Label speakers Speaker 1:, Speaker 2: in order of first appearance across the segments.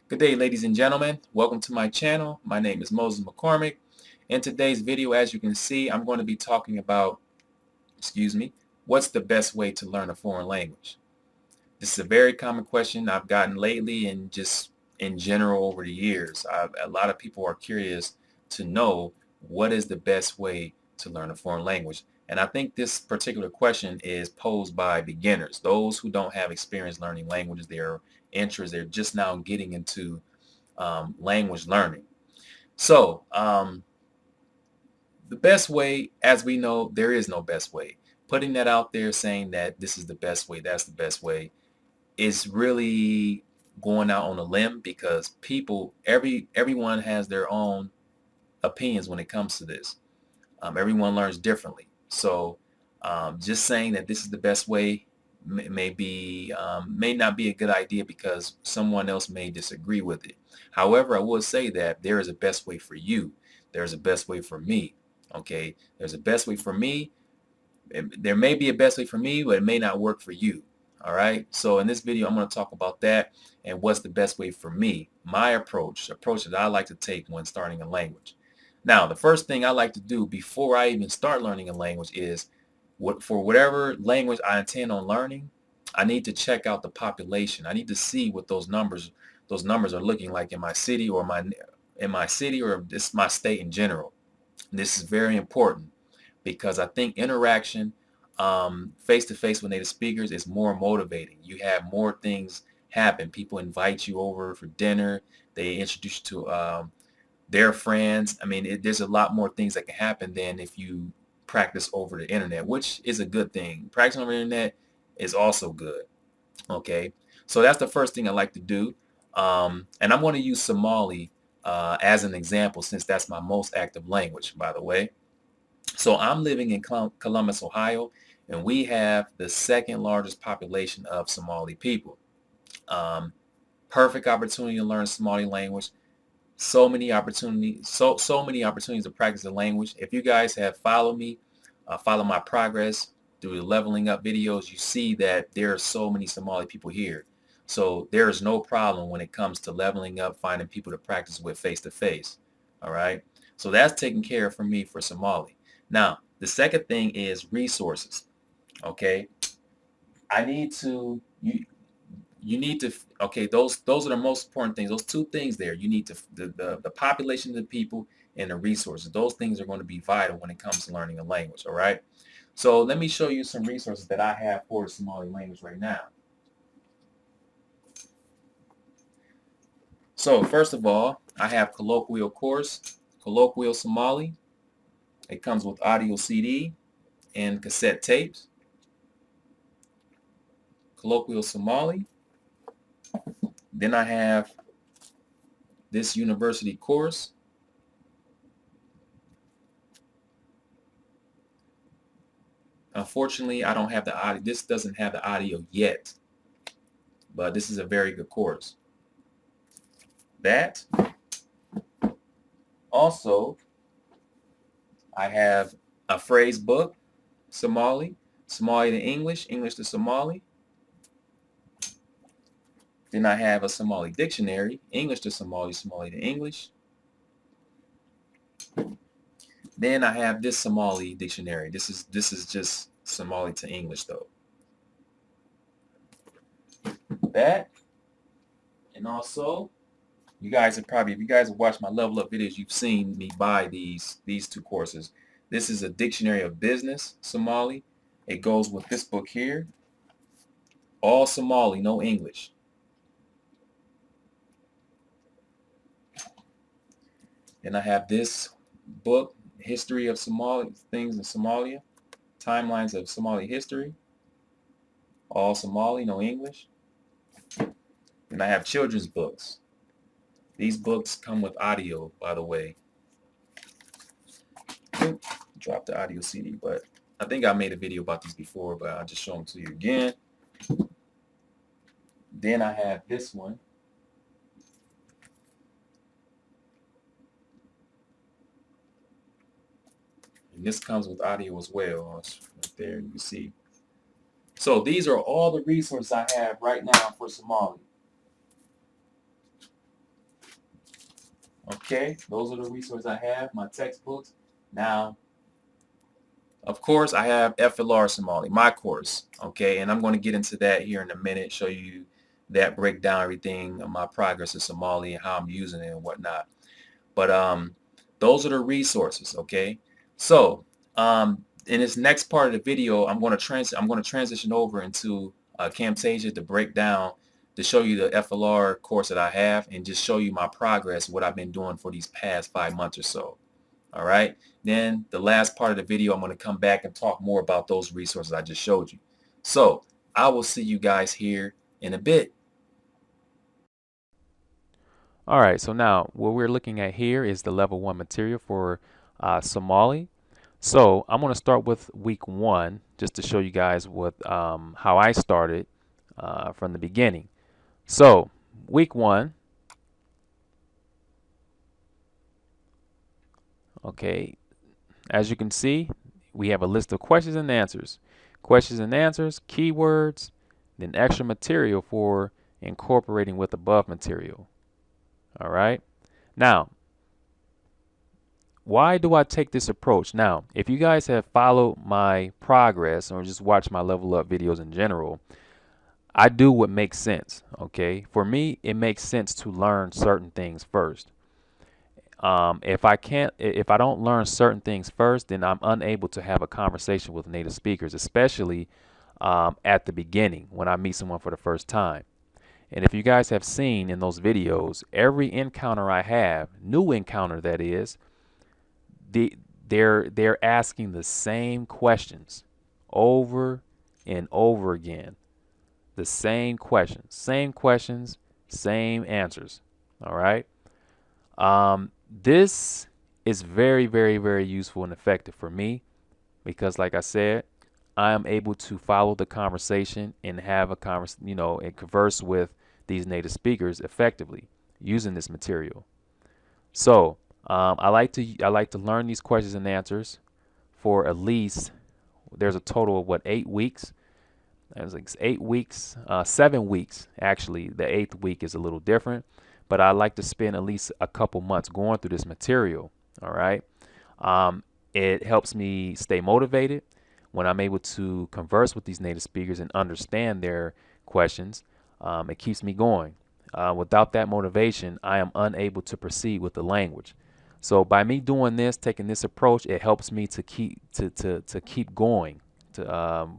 Speaker 1: Good day, ladies and gentlemen. Welcome to my channel. My name is Moses McCormick. In today's video, as you can see, I'm going to be talking about, what's the best way to learn a foreign language? This is a very common question I've gotten lately and just in general over the years. A lot of people are curious to know what is the best way to learn a foreign language. And I think this particular question is posed by beginners, those who don't have experience learning languages. They're just now getting into language learning. So the best way, as we know, there is no best way. Putting that out there, saying that this is the best way, that's the best way, is really going out on a limb because everyone has their own opinions when it comes to this. Everyone learns differently. So just saying that this is the best way may not be a good idea because someone else may disagree with it. However, I will say that there is a best way for you. There's a best way for me. Okay, there's a best way for me. There may be a best way for me, but it may not work for you. All right. So in this video, I'm going to talk about that and what's the best way for me, my approach that I like to take when starting a language. Now, the first thing I like to do before I even start learning a language is for whatever language I intend on learning, I need to check out the population. I need to see what those numbers are looking like in my city or this my state in general. This is very important because I think interaction face to face with native speakers is more motivating. You have more things happen. People invite you over for dinner. They introduce you to their friends. I mean, there's a lot more things that can happen than if you practice over the internet, which is a good thing. Practicing over the internet is also good. Okay, so that's the first thing I like to do. And I'm going to use Somali as an example since that's my most active language, by the way. So I'm living in Columbus, Ohio, and we have the second largest population of Somali people. Perfect opportunity to learn Somali language. So many opportunities to practice the language. If you guys have followed me, follow my progress through the leveling up videos, you see that there are so many Somali people here. So there is no problem when it comes to leveling up, finding people to practice with face to face. All right. So that's taken care of for me for Somali. Now, the second thing is resources. Okay. You need to, okay, those are the most important things. Those two things there, you need to, the population of the people and the resources. Those things are going to be vital when it comes to learning a language, all right? So let me show you some resources that I have for the Somali language right now. So first of all, I have Colloquial Course, Colloquial Somali. It comes with audio CD and cassette tapes. Colloquial Somali. Then I have this university course. Unfortunately, I don't have the audio. This doesn't have the audio yet, but this is a very good course. That. Also, I have a phrase book, Somali, Somali to English, English to Somali. Then I have a Somali dictionary, English to Somali, Somali to English. Then I have this Somali dictionary. This is just Somali to English though. That, and also, you guys have probably, if you guys have watched my level up videos, you've seen me buy these two courses. This is a dictionary of business, Somali. It goes with this book here. All Somali, no English. Then I have this book, History of Somali, Things in Somalia, Timelines of Somali History. All Somali, no English. Then I have children's books. These books come with audio, by the way. Drop the audio CD, but I think I made a video about these before, but I'll just show them to you again. Then I have this one. And this comes with audio as well. Right there, you can see. So these are all the resources I have right now for Somali. Okay, those are the resources I have, my textbooks. Now, of course, I have FLR Somali, my course, okay, and I'm going to get into that here in a minute, show you that, break down everything, my progress in Somali and how I'm using it and whatnot. But those are the resources, okay? So in this next part of the video, I'm going to transition over into Camtasia to break down, to show you the FLR course that I have and just show you my progress, what I've been doing for these past 5 months or so. All right. Then the last part of the video, I'm going to come back and talk more about those resources I just showed you. So I will see you guys here in a bit.
Speaker 2: All right, so now what we're looking at here is the level 1 material for Somali. So I'm going to start with week 1 just to show you guys what how I started from the beginning. So week 1, okay, as you can see, we have a list of questions and answers, keywords, then extra material for incorporating with above material. All right. Now, why do I take this approach? Now, if you guys have followed my progress or just watch my level up videos in general, I do what makes sense. Okay. For me, it makes sense to learn certain things first. If I don't learn certain things first, then I'm unable to have a conversation with native speakers, especially at the beginning when I meet someone for the first time. And if you guys have seen in those videos, every encounter I have, new encounter that is, they're asking the same questions over and over again. The same questions, same answers. All right. This is very, very, very useful and effective for me because, like I said, I am able to follow the conversation and have a and converse with these native speakers effectively using this material. So I like to learn these questions and answers for at least, there's a total of 8 weeks. There's like 8 weeks, 7 weeks actually. The 8th week is a little different, but I like to spend at least a couple months going through this material. All right. It helps me stay motivated when I'm able to converse with these native speakers and understand their questions. It keeps me going. Without that motivation, I am unable to proceed with the language. So by me doing this, taking this approach, it helps me to keep going, to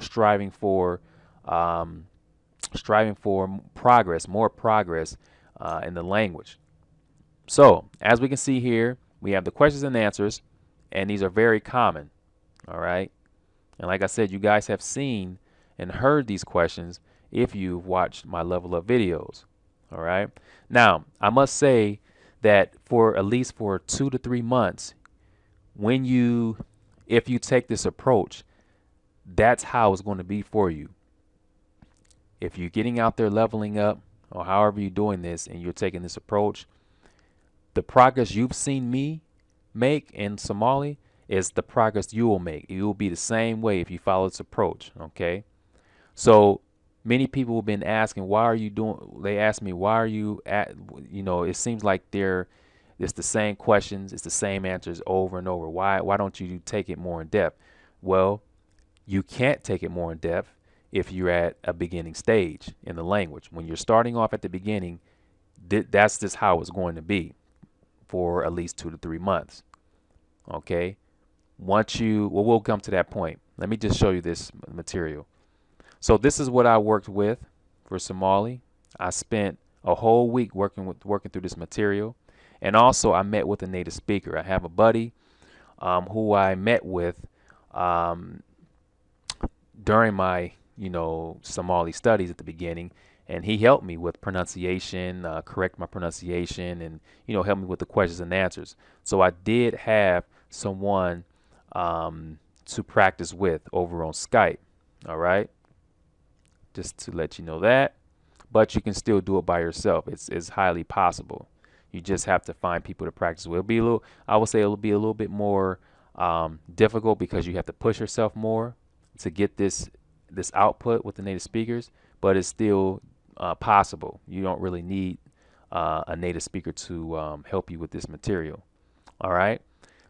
Speaker 2: striving for progress, more progress in the language. So as we can see here, we have the questions and answers, and these are very common. All right. And like I said, you guys have seen and heard these questions if you've watched my level up videos. All right. Now, I must say that for at least for 2 to 3 months, if you take this approach, that's how it's going to be for you. If you're getting out there leveling up or however you're doing this and you're taking this approach, the progress you've seen me make in Somali is the progress you will make. It will be the same way if you follow this approach. Okay. So many people have been asking, they ask me, why are you at, it seems like it's the same questions, it's the same answers over and over. Why don't you take it more in depth? Well, you can't take it more in depth if you're at a beginning stage in the language. When you're starting off at the beginning, that's just how it's going to be for at least 2 to 3 months. Okay. We'll come to that point. Let me just show you this material. So this is what I worked with for Somali. I spent a whole week working through this material, and also I met with a native speaker. I have a buddy who I met with during my Somali studies at the beginning, and he helped me with pronunciation, correct my pronunciation, and help me with the questions and answers. So I did have someone to practice with over on Skype. All right. Just to let you know that, but you can still do it by yourself. It's highly possible. You just have to find people to practice with. I would say it'll be a little bit more difficult because you have to push yourself more to get this output with the native speakers, but it's still possible. You don't really need a native speaker to help you with this material. All right.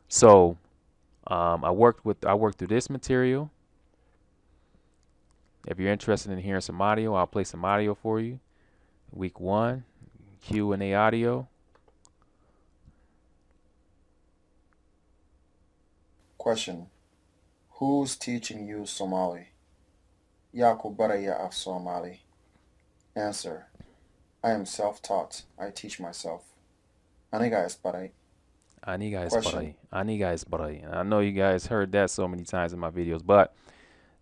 Speaker 2: So I worked through this material. If you're interested in hearing some audio, I'll play some audio for you. Week 1, Q&A audio.
Speaker 3: Question: Who's teaching you Somali? Yaa baraya af Somali? Answer: I am self-taught. I teach myself. Aniga is baray.
Speaker 2: Aniga is
Speaker 3: Question:
Speaker 2: baray. Aniga is baray. And I know you guys heard that so many times in my videos, but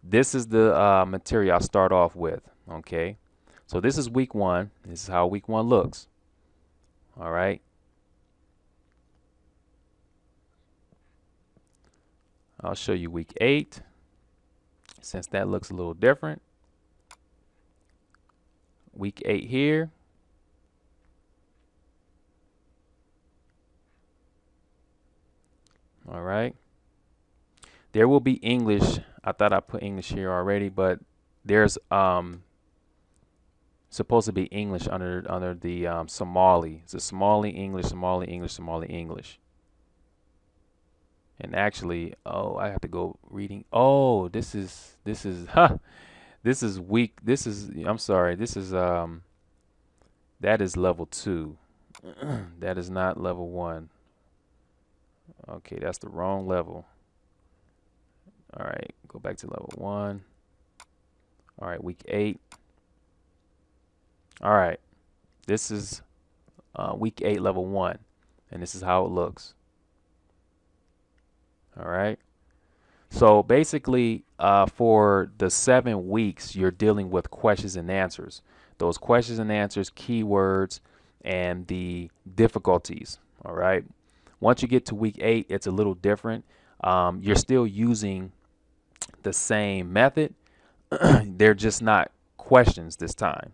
Speaker 2: this is the material I start off with. Okay. So this is week 1. This is how week 1 looks. All right. I'll show you week 8, since that looks a little different. Week 8 here. All right. There will be English. I thought I put English here already, but there's supposed to be English under the Somali. It's a Somali English, Somali English, Somali English. And actually, oh, I have to go reading. Oh, this is this is week. I'm sorry. That is level 2. That is not level 1. Okay, that's the wrong level. All right, go back to level 1. All right, week 8. All right, this is week 8, level 1, and this is how it looks. All right. So basically, for the 7 weeks, you're dealing with questions and answers. Those questions and answers, keywords, and the difficulties. All right. Once you get to week 8, it's a little different. You're still using the same method. They're just not questions this time.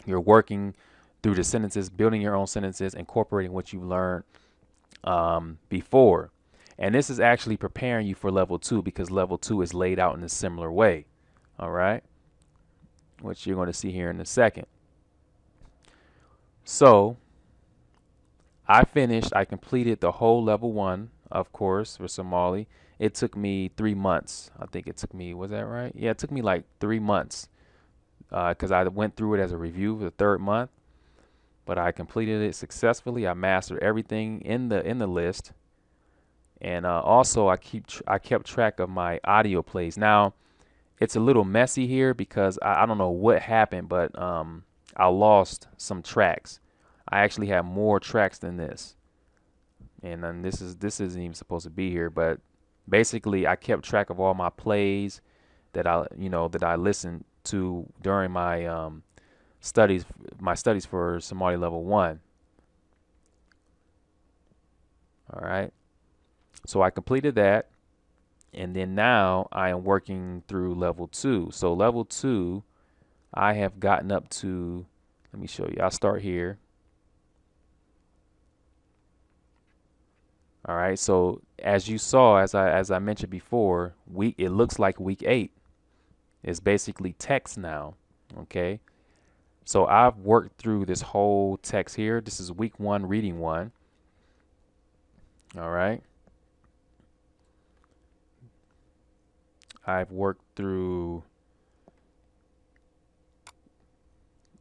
Speaker 2: You're working through the sentences, building your own sentences, incorporating what you've learned before. And this is actually preparing you for level 2, because level 2 is laid out in a similar way. All right. Which you're going to see here in a second. So I completed the whole level 1, of course, for Somali. It took me 3 months. I think it took me, was that right? Yeah, it took me like 3 months because I went through it as a review for the 3rd month. But I completed it successfully. I mastered everything in the list. And also, I kept track of my audio plays. Now, it's a little messy here because I don't know what happened, but I lost some tracks. I actually have more tracks than this, and then this isn't even supposed to be here. But basically, I kept track of all my plays that I listened to during my studies for Somali level 1. All right. So I completed that, and then now I am working through level 2. So level 2, I have gotten up to, let me show you. I'll start here. All right. So as you saw, as I mentioned before, it looks like week 8 is basically text now. Okay. So I've worked through this whole text here. This is week 1, reading 1. All right. I've worked through,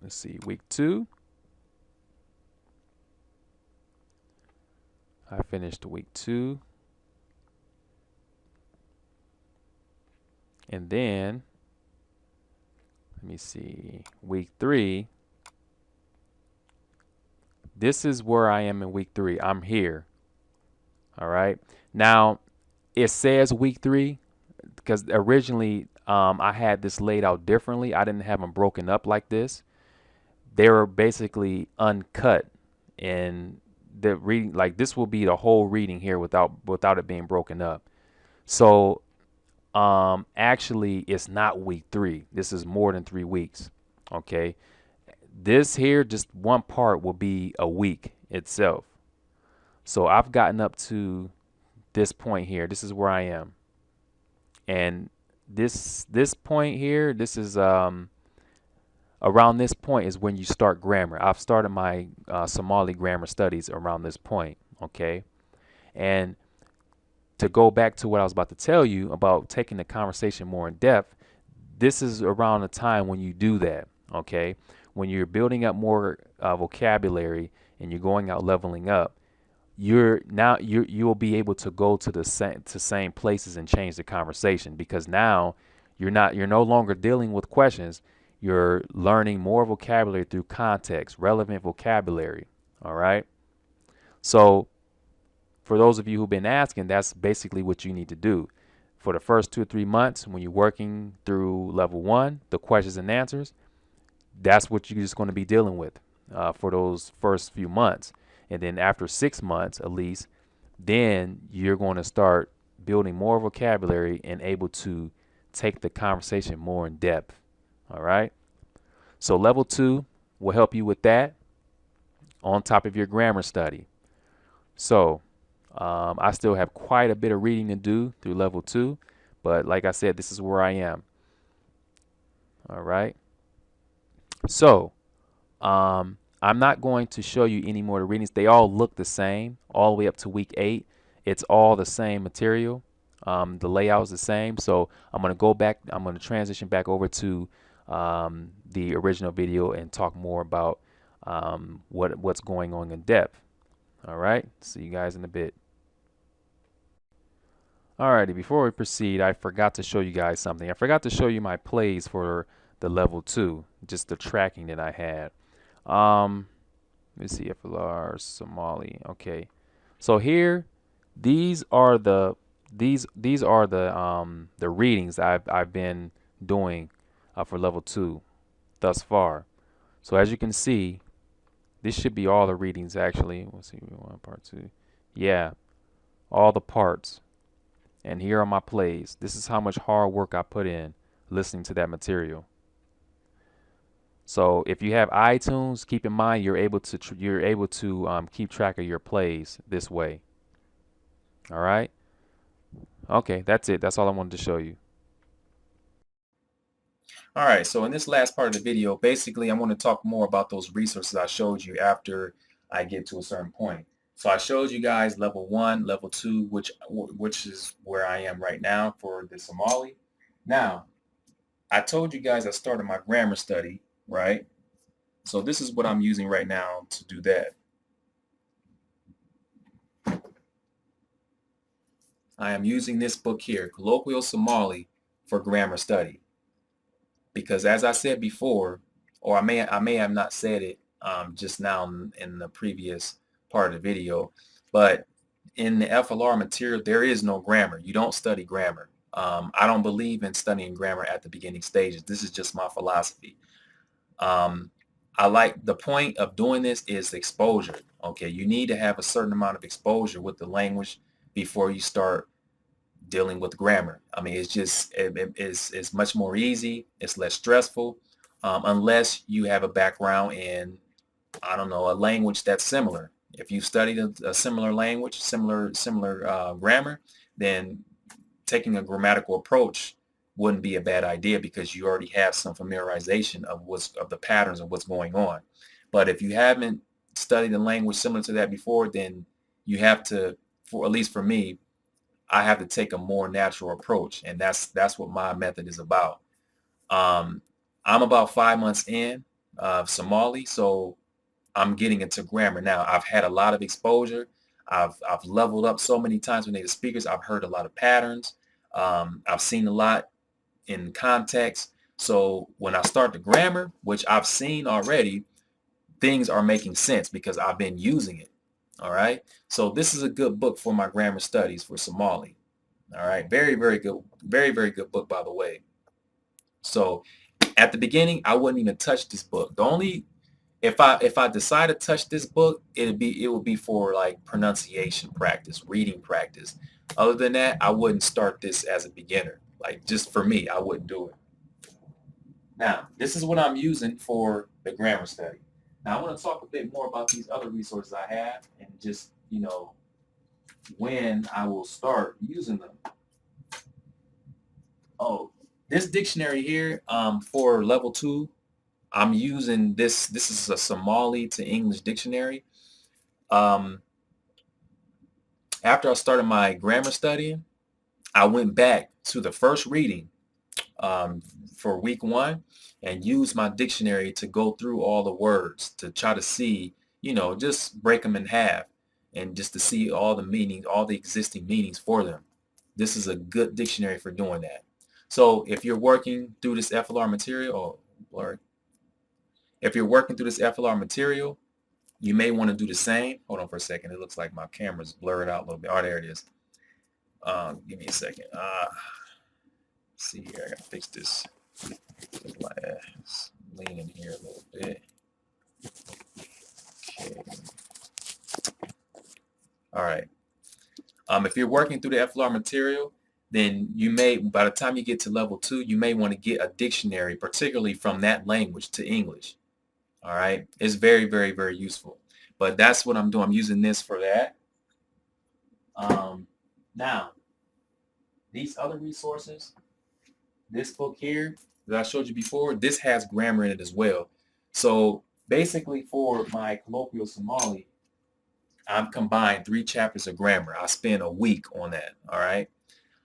Speaker 2: let's see, week 2. I finished week 2. And then, let me see, week 3. This is where I am in week 3. I'm here. All right. Now, it says week 3. Because originally I had this laid out differently. I didn't have them broken up like this. They were basically uncut, and the reading, like this will be the whole reading here without it being broken up. So actually it's not week 3. This is more than 3 weeks. Okay. This here, just one part will be a week itself. So I've gotten up to this point here. This is where I am. And this point here, this is a around this point is when you start grammar. I've started my Somali grammar studies around this point, okay? And to go back to what I was about to tell you about taking the conversation more in depth, this is around the time when you do that, okay? When you're building up more vocabulary and you're going out leveling up, you'll be able to go to the same places and change the conversation, because now you're no longer dealing with questions. You're learning more vocabulary through context, relevant vocabulary. All right. So for those of you who've been asking, that's basically what you need to do. For the first 2 or 3 months, when you're working through level 1, the questions and answers, that's what you're just going to be dealing with for those first few months. And then after 6 months, at least, then you're going to start building more vocabulary and able to take the conversation more in depth. All right. So level 2 will help you with that on top of your grammar study. So I still have quite a bit of reading to do through level 2, but like I said, this is where I am. All right. So I'm not going to show you any more of the readings. They all look the same all the way up to week 8. It's all the same material. The layout is the same. So I'm going to go back. I'm going to transition back over to the original video and talk more about what's going on in depth. All right. See you guys in a bit. Alrighty, before we proceed, I forgot to show you guys something. I forgot to show you my plays for the level 2, just the tracking that I had. Let me see, FLR Somali. Okay, so here, these are the readings I've been doing for level 2 thus far. So as you can see, this should be all the readings actually. Let's see, part 2. Yeah, all the parts. And here are my plays. This is how much hard work I put in listening to that material. So if you have iTunes, keep in mind you're able to keep track of your plays this way. All right. Okay, that's it. That's all I wanted to show you.
Speaker 1: All right, so in this last part of the video, basically I want to talk more about those resources I showed you after I get to a certain point. So I showed you guys level 1, level 2, which is where I am right now for the Somali. Now, I told you guys I started my grammar study, right? So this is what I'm using right now to do that. I am using this book here, Colloquial Somali for Grammar Study. Because as I said before, or I may have not said it just now in the previous part of the video, but in the FLR material, there is no grammar. You don't study grammar. I don't believe in studying grammar at the beginning stages. This is just my philosophy. I like the point of doing this is exposure. Okay, you need to have a certain amount of exposure with the language before you start dealing with grammar. I mean, it's much more easy. It's less stressful, unless you have a background in, I don't know, a language that's similar. If you studied a similar language, similar grammar, then taking a grammatical approach wouldn't be a bad idea, because you already have some familiarization of the patterns of what's going on. But if you haven't studied a language similar to that before, then you have to, at least for me, I have to take a more natural approach, and that's what my method is about. I'm about 5 months in Somali, so I'm getting into grammar now. I've had a lot of exposure. I've leveled up so many times with native speakers. I've heard a lot of patterns. I've seen a lot in context. So when I start the grammar, which I've seen already, things are making sense because I've been using it. All right. So this is a good book for my grammar studies for Somali. All right. Very, very good. Very, very good book, by the way. So at the beginning, I wouldn't even touch this book. The only, if I decide to touch this book, it would be for like pronunciation practice, reading practice. Other than that, I wouldn't start this as a beginner. Like, just for me, I wouldn't do it. Now, this is what I'm using for the grammar study. Now, I want to talk a bit more about these other resources I have, and just, when I will start using them. Oh, this dictionary here for level 2, I'm using this. This is a Somali to English dictionary. Um, After I started my grammar studying, I went back to the first reading um, for week one and used my dictionary to go through all the words to try to see, just break them in half and just to see all the meanings, all the existing meanings for them. This is a good dictionary for doing that. So if you're working through this FLR material, or if you're working through this FLR material, you may want to do the same. Hold on for a second. It looks like my camera's blurred out a little bit. Oh, there it is. Give me a second. See here. I gotta fix this glass. Lean in here a little bit. Okay. All right. If you're working through the FLR material, then you may, by the time you get to level 2, you may want to get a dictionary, particularly from that language to English. All right. It's very, very, very useful. But that's what I'm doing. I'm using this for that. Now, these other resources, this book here that I showed you before, this has grammar in it as well. So basically for my colloquial Somali, I've combined 3 chapters of grammar. I spent a week on that. All right.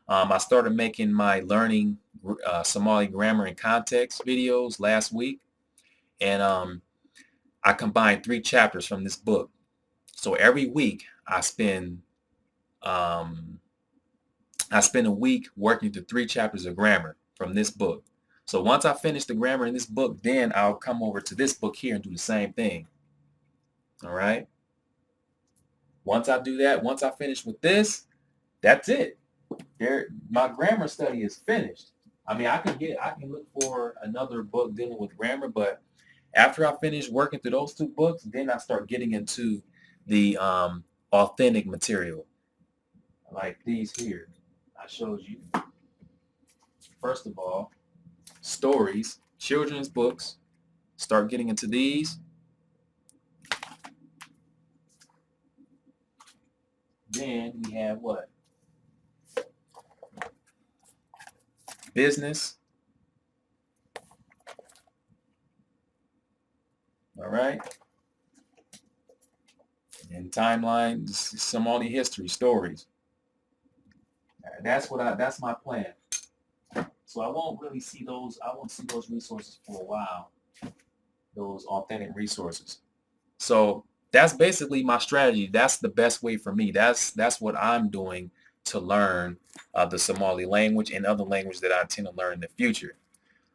Speaker 1: I started making my learning Somali grammar and context videos last week. And I combined 3 chapters from this book. So every week I spend a week working through 3 chapters of grammar from this book. So once I finish the grammar in this book, then I'll come over to this book here and do the same thing. All right. Once I do that, once I finish with this, that's it. My grammar study is finished. I mean, I can look for another book dealing with grammar, but after I finish working through those 2 books, then I start getting into the authentic material, like these here. I showed you. First of all, stories, children's books. Start getting into these. Then we have what? Business. All right. And timeline, Somali history, stories. That's my plan. So I won't see those resources for a while. Those authentic resources. So that's basically my strategy. That's the best way for me. That's what I'm doing to learn the Somali language and other language that I intend to learn in the future.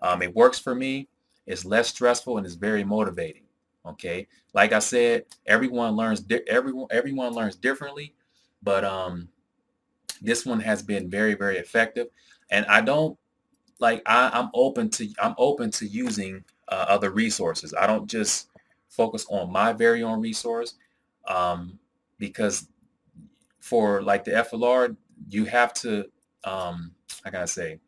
Speaker 1: It works for me. It's less stressful and it's very motivating. Okay, like I said, everyone learns differently, but this one has been very, very effective. And I don't I'm open to using other resources. I don't just focus on my very own resource, because for like the FLR, you have to, I gotta say,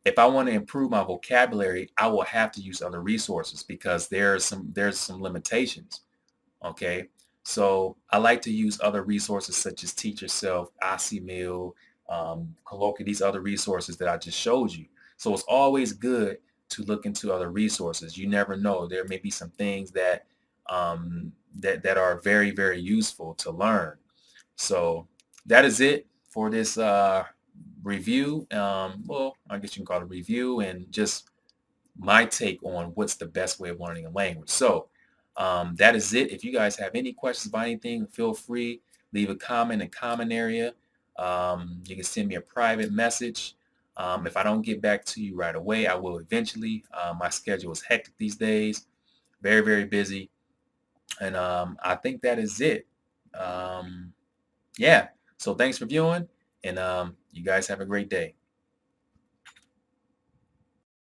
Speaker 1: if I want to improve my vocabulary, I will have to use other resources because there's some limitations. Okay. So I like to use other resources such as Teach Yourself, Asimil, Colloquial, these other resources that I just showed you. So it's always good to look into other resources. You never know. There may be some things that that are very, very useful to learn. So that is it for this review. Well, I guess you can call it a review and just my take on what's the best way of learning a language. So that is it. If you guys have any questions about anything, feel free, leave a comment in the comment area. You can send me a private message. If I don't get back to you right away, I will eventually. My schedule is hectic these days, very, very busy. And I think that is it. Yeah. So thanks for viewing, and you guys have a great day.